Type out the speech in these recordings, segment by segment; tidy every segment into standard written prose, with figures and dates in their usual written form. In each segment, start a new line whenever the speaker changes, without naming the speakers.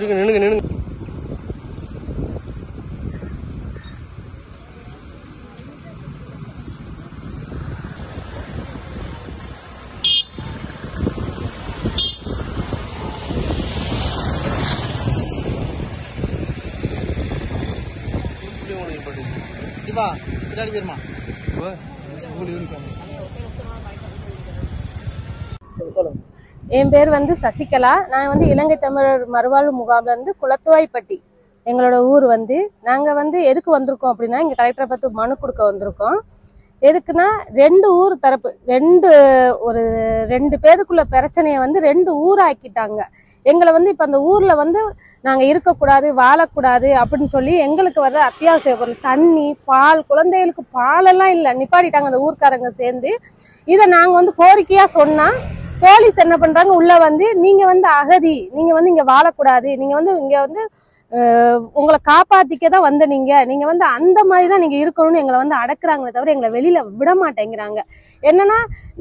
நின்னுங்க.
என் பேர் வந்து சசிகலா. நான் வந்து இலங்கை தமிழர் மறுவாழ்வு முகாம்ல இருந்து குளத்துவாய்ப்பட்டி எங்களோட ஊர் வந்து நாங்க வந்து எதுக்கு வந்திருக்கோம் அப்படின்னா இங்க கலெக்டரை பார்த்து மனு கொடுக்க வந்திருக்கோம். எதுக்குன்னா ரெண்டு ஊர் தரப்பு ரெண்டு பேருக்குள்ள பிரச்சனையை வந்து ரெண்டு ஊர் ஆக்கிட்டாங்க. எங்களை வந்து இப்ப அந்த ஊர்ல வந்து நாங்க இருக்கக்கூடாது வாழக்கூடாது அப்படின்னு சொல்லி எங்களுக்கு வர்ற அத்தியாவசிய பொருள் தண்ணி பால் குழந்தைகளுக்கு பாலெல்லாம் இல்லை நிப்பாட்டிட்டாங்க அந்த ஊர்க்காரங்க சேர்ந்து. இதை நாங்க வந்து கோரிக்கையா சொன்னா போலீஸ் என்ன பண்றாங்க உள்ள வந்து நீங்க வந்து அகதி நீங்க வந்து இங்க வாழக்கூடாது நீங்க வந்து இங்க வந்து உங்களை காப்பாத்திக்க தான் வந்து நீங்க வந்து அந்த மாதிரி தான் நீங்க இருக்கணும்னு எங்களை வந்து அடக்குறாங்களே தவிர எங்களை வெளியில விட மாட்டேங்கிறாங்க. என்னன்னா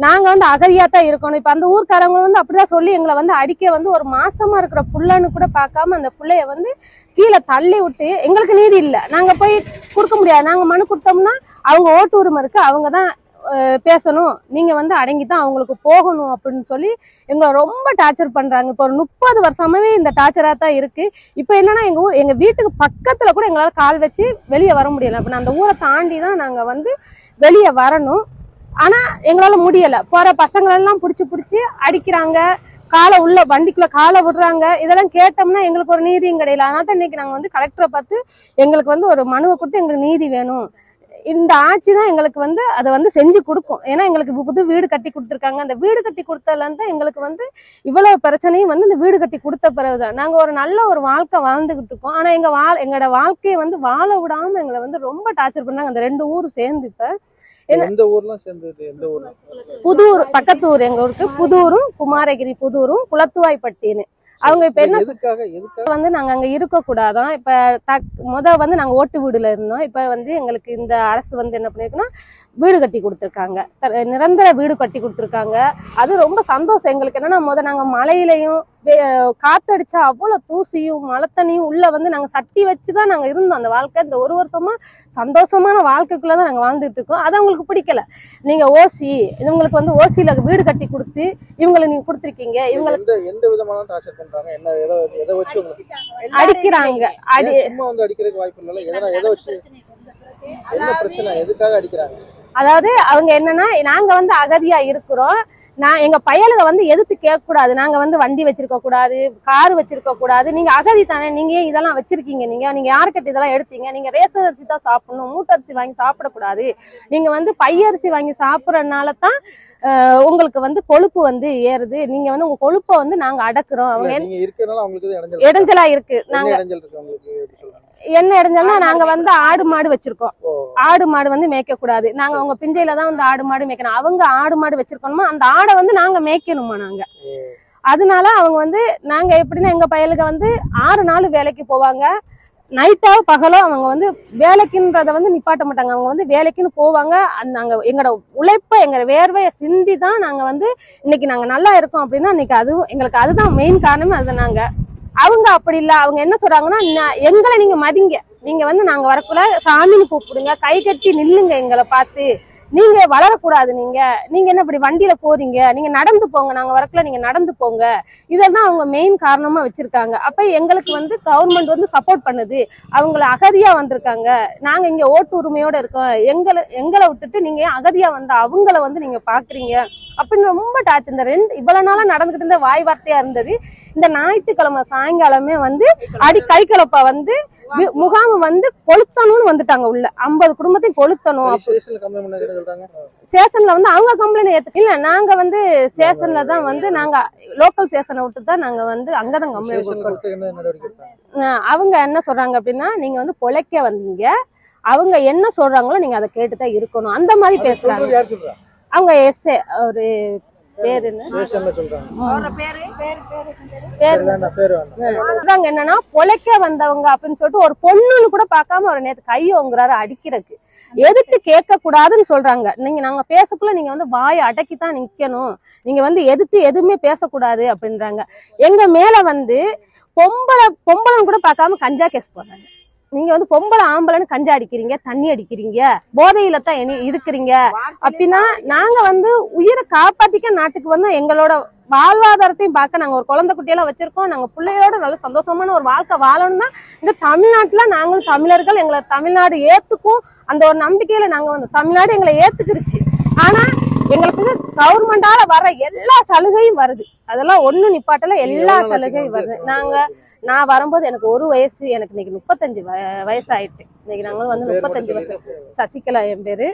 நாங்க வந்து அகதியா தான் இருக்கணும். இப்ப அந்த ஊர்க்காரங்க வந்து அப்படிதான் சொல்லி எங்களை வந்து அடிக்க வந்து ஒரு மாசமா இருக்கிற புள்ளன்னு கூட பார்க்காம அந்த புள்ளைய வந்து கீழே தள்ளி விட்டு எங்களுக்கு நீதி இல்லை. நாங்க போய் கொடுக்க முடியாது. நாங்க மனு கொடுத்தோம்னா அவங்க ஓட்டு உரிமை இருக்கு அவங்க தான் பேசணும் நீங்க வந்து அடங்கிதான் அவங்களுக்கு போகணும் அப்படின்னு சொல்லி எங்களை ரொம்ப டார்ச்சர் பண்றாங்க. இப்போ ஒரு 30 வருஷமாவே இந்த டார்ச்சரா தான் இருக்கு. இப்ப என்னன்னா எங்க வீட்டுக்கு பக்கத்துல கூட எங்களால கால் வச்சு வெளியே வர முடியல. அப்ப அந்த ஊரை தாண்டி தான் நாங்க வந்து வெளியே வரணும். ஆனா எங்களால முடியல. போற பசங்களெல்லாம் பிடிச்சி அடிக்கிறாங்க. காலை உள்ள வண்டிக்குள்ள காலை விடுறாங்க. இதெல்லாம் கேட்டோம்னா எங்களுக்கு ஒரு நீதியும் கிடையாது. அதனால தான் இன்னைக்கு நாங்க வந்து கலெக்டரை பார்த்து எங்களுக்கு வந்து ஒரு மனுவை கொடுத்து எங்களுக்கு நீதி வேணும். இந்த ஆட்சி தான் எங்களுக்கு வந்து அதை வந்து செஞ்சு கொடுக்கும். ஏன்னா எங்களுக்கு புது வீடு கட்டி கொடுத்துருக்காங்க. அந்த வீடு கட்டி கொடுத்ததுல இருந்து எங்களுக்கு வந்து இவ்வளவு பிரச்சனையும் வந்து இந்த வீடு கட்டி கொடுத்த பிறகுதான் நாங்க ஒரு நல்ல ஒரு வாழ்க்கை வாழ்ந்துகிட்டு இருக்கோம். ஆனா எங்களோட வாழ்க்கையை வந்து வாழ விடாம எங்களை வந்து ரொம்ப டார்ச்சர் பண்ணாங்க அந்த ரெண்டு ஊர் சேர்ந்து. இப்ப புதூர் பக்கத்து ஊர் எங்க ஊருக்கு புதூரும் குமாரகிரி புதூரும் குளத்துவாய்ப்பட்டின்னு அவங்க இப்ப என்ன வந்து நாங்க அங்க இருக்க கூடாதான். இப்ப வந்து நாங்க ஓட்டு வீடுல இருந்தோம். இப்ப வந்து எங்களுக்கு இந்த அரசு வந்து என்ன பண்ணிருக்குன்னா வீடு கட்டி கொடுத்துருக்காங்க. நிரந்தர வீடு கட்டி கொடுத்துருக்காங்க. அது ரொம்ப சந்தோஷம் எங்களுக்கு. என்னன்னா நாங்க மழையிலையும் காத்தடிச்சா அவ்வளவு தூசியும் மழை தண்ணியும் உள்ள வந்து நாங்க சட்டி வச்சுதான் நாங்க இருந்தோம். அந்த வாழ்க்கை இந்த ஒரு வருஷமா சந்தோஷமான வாழ்க்கைக்குள்ளதான் நாங்க வாழ்ந்துட்டு இருக்கோம். அது அவங்களுக்கு பிடிக்கல. நீங்க ஓசி இவங்களுக்கு வந்து ஓசியில வீடு கட்டி கொடுத்து இவங்களை நீங்க கொடுத்துருக்கீங்க. இவங்களுக்கு எந்த விதமான டார்ச்சர் பண்றாங்க என்ன எதை வச்சு அடிக்கிறாங்க. அடிக்கிறதுக்கு வாய்ப்பு இல்லை. எதை வச்சு என்ன பிரச்சனை எதுக்காக அடிக்கிறாங்க? அதாவது அவங்க என்னன்னா நாங்க வந்து அகதியா இருக்கிறோம். எங்க பயலுக வந்து எதிர்த்து கேட்க கூடாது. நாங்க வந்து வண்டி வச்சிருக்க கூடாது கார் வச்சிருக்க கூடாது. நீங்க அகதி தானே நீங்க இதெல்லாம் வச்சிருக்கீங்க. நீங்க யாருக்கிட்ட இதெல்லாம் எடுத்தீங்க? நீங்க ரேஷன் அரிசி தான் சாப்பிடணும் மூட்டரிசி வாங்கி சாப்பிடக்கூடாது. நீங்க வந்து பையரிசி வாங்கி சாப்பிடறதுனால தான் உங்களுக்கு வந்து கொழுப்பு வந்து ஏறுது. நீங்க வந்து உங்க கொழுப்பை வந்து நாங்க அடக்குறோம். அவங்க இடைஞ்சலா இருக்கு. நாங்க என்ன இடைஞ்சல்னா நாங்க வந்து ஆடு மாடு வச்சிருக்கோம். ஆடு மாடு வந்து மேய்க்க கூடாது. நாங்க அவங்க பிஞ்சையில தான் வந்து ஆடு மாடு மேய்க்கணும். அவங்க ஆடு மாடு வச்சிருக்கணுமா அந்த ஆடை வந்து நாங்க மேய்க்கணுமா நாங்க. அதனால அவங்க வந்து நாங்க எப்படின்னா எங்க பயலுக்கு வந்து 6 நாள் வேலைக்கு போவாங்க. நைட்டோ பகலோ அவங்க வந்து வேலைக்குன்றத வந்து நிப்பாட்ட மாட்டாங்க. அவங்க வந்து வேலைக்குன்னு போவாங்க. நாங்க எங்களோட உழைப்ப எங்க வேர்வையை சிந்தி தான் நாங்க வந்து இன்னைக்கு நாங்க நல்லா இருக்கோம் அப்படின்னா இன்னைக்கு எங்களுக்கு அதுதான் மெயின் காரணமே. அதுதான் அவங்க அப்படி இல்ல. அவங்க என்ன சொல்றாங்கன்னா எங்களை நீங்க மதிங்க. நீங்க வந்து நாங்க வரக்குள்ள சாமின்னு கூப்பிடுங்க கை கட்டி நில்லுங்க எங்களை பார்த்து. நீங்க வளரக்கூடாது. நீங்க என்ன இப்படி வண்டியில போறீங்க நீங்க நடந்து போங்க நாங்க வரக்குள்ள நீங்க நடந்து போங்க. இதெல்லாம் அவங்க மெயின் காரணமா வச்சிருக்காங்க. அப்ப எங்களுக்கு வந்து கவர்மெண்ட் வந்து சப்போர்ட் பண்ணுது. அவங்கள அகதியா வந்திருக்காங்க. நாங்க இங்க ஓட்டு உரிமையோட இருக்கோம். எங்களை விட்டுட்டு நீங்க அகதியா வந்து அவங்கள வந்து நீங்க பாக்குறீங்க அப்படின்னு ரொம்ப டார்ச்சர். இந்த இவ்வளவு நாளா நடந்துகிட்டு இருந்த வாய் வார்த்தையா இருந்தது. இந்த ஞாயிற்றுக்கிழமை சாயங்காலமே வந்து கைக்கலப்பா வந்து முகாம் வந்து கொளுத்தணும்னு வந்துட்டாங்க. உள்ள 50 குடும்பத்தையும் கொளுத்தணும். ஸ்டேஷன்ல வந்து அவங்க கம்ப்ளைண்ட் இல்ல. நாங்க வந்து ஸ்டேஷன்ல தான் வந்து நாங்க லோக்கல் ஸ்டேஷனை விட்டு தான் நாங்க வந்து அங்கதான் கம்ப்ளைண்ட் கொடுக்கணும். அவங்க என்ன சொல்றாங்க அப்படின்னா நீங்க வந்து பொழைக்க வந்தீங்க. அவங்க என்ன சொல்றாங்களோ நீங்க அதை கேட்டுதான் இருக்கணும் அந்த மாதிரி பேசுறாங்க. அவங்க எஸ்ஏ ஒரு பேரு என்ன
ஸ்டேஷன்ல சொல்றாங்க.
பேரு என்னன்னா பொழைக்க வந்தவங்க அப்படின்னு சொல்லிட்டு ஒரு பொண்ணுன்னு கூட பார்க்காம ஒரு நேத்து கை ஓங்குறாரு அடிக்கிறதுக்கு. எதிர்த்து கேட்க கூடாதுன்னு சொல்றாங்க. நாங்க பேசக்குள்ள நீங்க வந்து வாயை அடக்கித்தான் நிக்கணும், நீங்க வந்து எதிர்த்து எதுவுமே பேசக்கூடாது அப்படின்றாங்க. எங்க மேல வந்து பொம்பளைன்னு கூட பார்க்காம கஞ்சா கேஸ் போடுறாங்க. நீங்க வந்து பொம்பளை ஆம்பளைன்னு கஞ்சா அடிக்கிறீங்க, தண்ணி அடிக்கிறீங்க, போதையில தான் இருக்கிறீங்க அப்படின்னா நாங்க வந்து உயிரை காப்பாத்திக்க நாட்டுக்கு வந்து எங்களோட வாழ்வாதாரத்தையும் பார்க்க நாங்க ஒரு குழந்தை குட்டியெல்லாம் வச்சிருக்கோம். நாங்க பிள்ளையோட நல்ல சந்தோஷமான ஒரு வாழ்க்கை வாழணும்னா இந்த தமிழ்நாட்டுல நாங்களும் தமிழர்கள், எங்களை தமிழ்நாடு ஏத்துக்கும் அந்த ஒரு நம்பிக்கையில நாங்க வந்து தமிழ்நாடு எங்களை ஏத்துக்கிருச்சு. ஆனா எங்களுக்கு கவர்மெண்டால வர எல்லா சலுகையும் வருது, அதெல்லாம் ஒண்ணு நிப்பாட்டல, எல்லா சலுகையும் வருது. நான் வரும்போது எனக்கு 1 வயசு, எனக்கு இன்னைக்கு 35 வயசு ஆயிட்டு. இன்னைக்கு நாங்களும் வந்து 35 வயசு. சசிகலா என் பேரு.